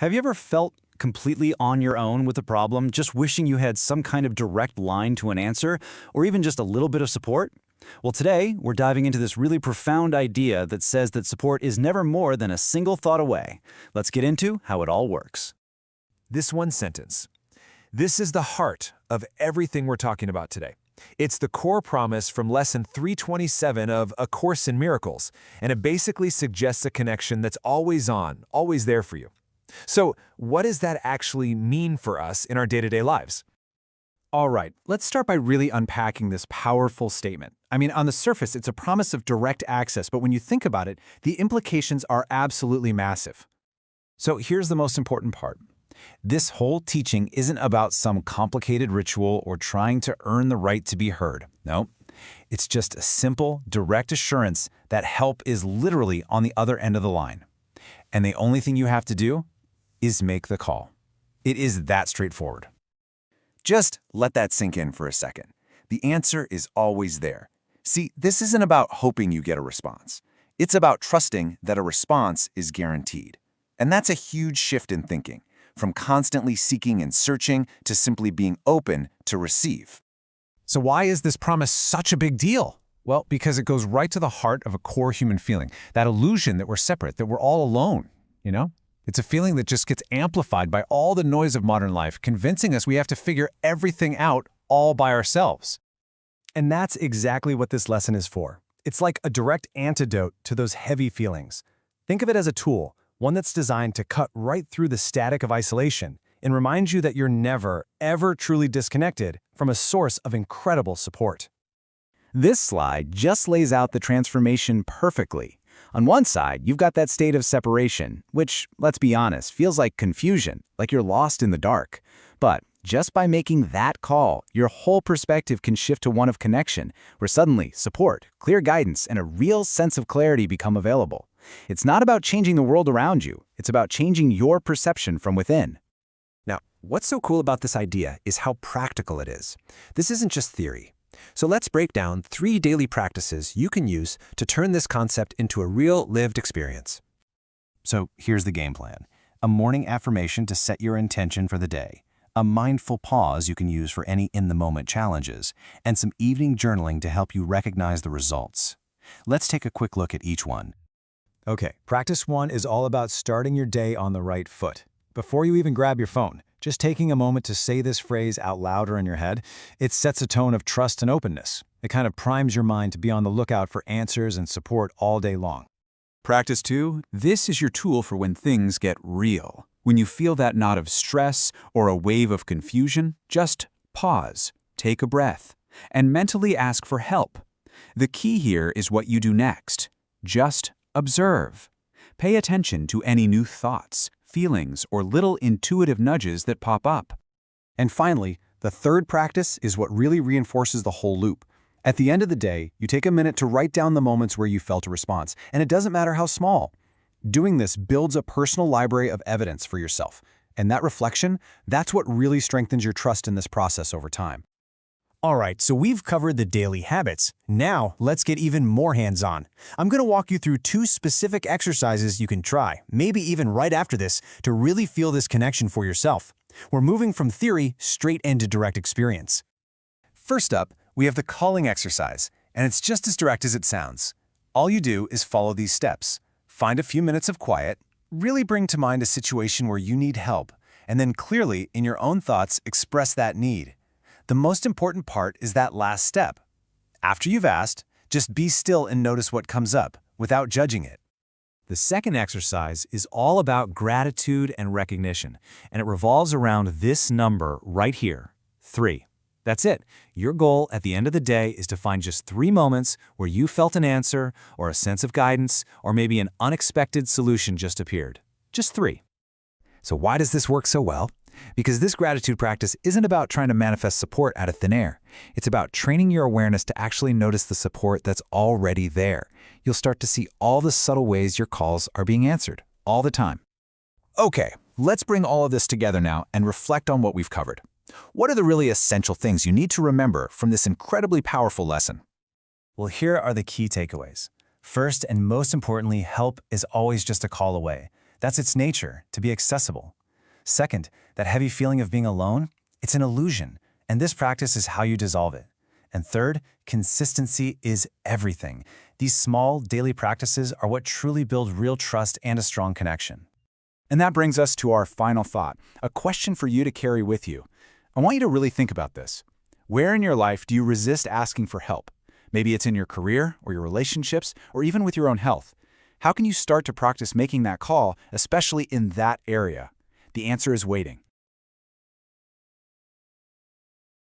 Have you ever felt completely on your own with a problem, just wishing you had some kind of direct line to an answer, or even just a little bit of support? Well, today, we're diving into this really profound idea that says that support is never more than a single thought away. Let's get into how it all works. This one sentence. This is the heart of everything we're talking about today. It's the core promise from Lesson 327 of A Course in Miracles, and it basically suggests a connection that's always on, always there for you. So, what does that actually mean for us in our day-to-day lives? All right, let's start by really unpacking this powerful statement. I mean, on the surface, it's a promise of direct access, but when you think about it, the implications are absolutely massive. So here's the most important part. This whole teaching isn't about some complicated ritual or trying to earn the right to be heard. No, it's just a simple, direct assurance that help is literally on the other end of the line. And the only thing you have to do is make the call. It is that straightforward. Just let that sink in for a second. The answer is always there. See, this isn't about hoping you get a response. It's about trusting that a response is guaranteed. And that's a huge shift in thinking, from constantly seeking and searching to simply being open to receive. So why is this promise such a big deal? Well, because it goes right to the heart of a core human feeling, that illusion that we're separate, that we're all alone, you know? It's a feeling that just gets amplified by all the noise of modern life, convincing us we have to figure everything out all by ourselves. And that's exactly what this lesson is for. It's like a direct antidote to those heavy feelings. Think of it as a tool, one that's designed to cut right through the static of isolation and remind you that you're never, ever truly disconnected from a source of incredible support. This slide just lays out the transformation perfectly. On one side, you've got that state of separation, which, let's be honest, feels like confusion, like you're lost in the dark. But just by making that call, your whole perspective can shift to one of connection, where suddenly support, clear guidance, and a real sense of clarity become available. It's not about changing the world around you. It's about changing your perception from within. Now, what's so cool about this idea is how practical it is. This isn't just theory. So let's break down 3 daily practices you can use to turn this concept into a real lived experience. So here's the game plan. A morning affirmation to set your intention for the day, a mindful pause you can use for any in-the-moment challenges, and some evening journaling to help you recognize the results. Let's take a quick look at each one. Okay, practice 1 is all about starting your day on the right foot. Before you even grab your phone, just taking a moment to say this phrase out loud or in your head, it sets a tone of trust and openness. It kind of primes your mind to be on the lookout for answers and support all day long. Practice 2, this is your tool for when things get real. When you feel that knot of stress or a wave of confusion, just pause, take a breath, and mentally ask for help. The key here is what you do next. Just observe. Pay attention to any new thoughts, feelings, or little intuitive nudges that pop up. And finally, the third practice is what really reinforces the whole loop. At the end of the day, you take a minute to write down the moments where you felt a response, and it doesn't matter how small. Doing this builds a personal library of evidence for yourself, and that reflection, that's what really strengthens your trust in this process over time. All right, so we've covered the daily habits. Now, let's get even more hands-on. I'm going to walk you through 2 specific exercises you can try, maybe even right after this, to really feel this connection for yourself. We're moving from theory straight into direct experience. First up, we have the calling exercise, and it's just as direct as it sounds. All you do is follow these steps. Find a few minutes of quiet, really bring to mind a situation where you need help, and then clearly, in your own thoughts, express that need. The most important part is that last step. After you've asked, just be still and notice what comes up, without judging it. The second exercise is all about gratitude and recognition, and it revolves around this number right here, 3. That's it. Your goal at the end of the day is to find just 3 moments where you felt an answer, or a sense of guidance, or maybe an unexpected solution just appeared. Just 3. So why does this work so well? Because this gratitude practice isn't about trying to manifest support out of thin air. It's about training your awareness to actually notice the support that's already there. You'll start to see all the subtle ways your calls are being answered, all the time. Okay, let's bring all of this together now and reflect on what we've covered. What are the really essential things you need to remember from this incredibly powerful lesson? Well, here are the key takeaways. First and most importantly, help is always just a call away. That's its nature, to be accessible. Second, that heavy feeling of being alone, it's an illusion, and this practice is how you dissolve it. And third, consistency is everything. These small, daily practices are what truly build real trust and a strong connection. And that brings us to our final thought, a question for you to carry with you. I want you to really think about this. Where in your life do you resist asking for help? Maybe it's in your career or your relationships or even with your own health. How can you start to practice making that call, especially in that area? The answer is waiting.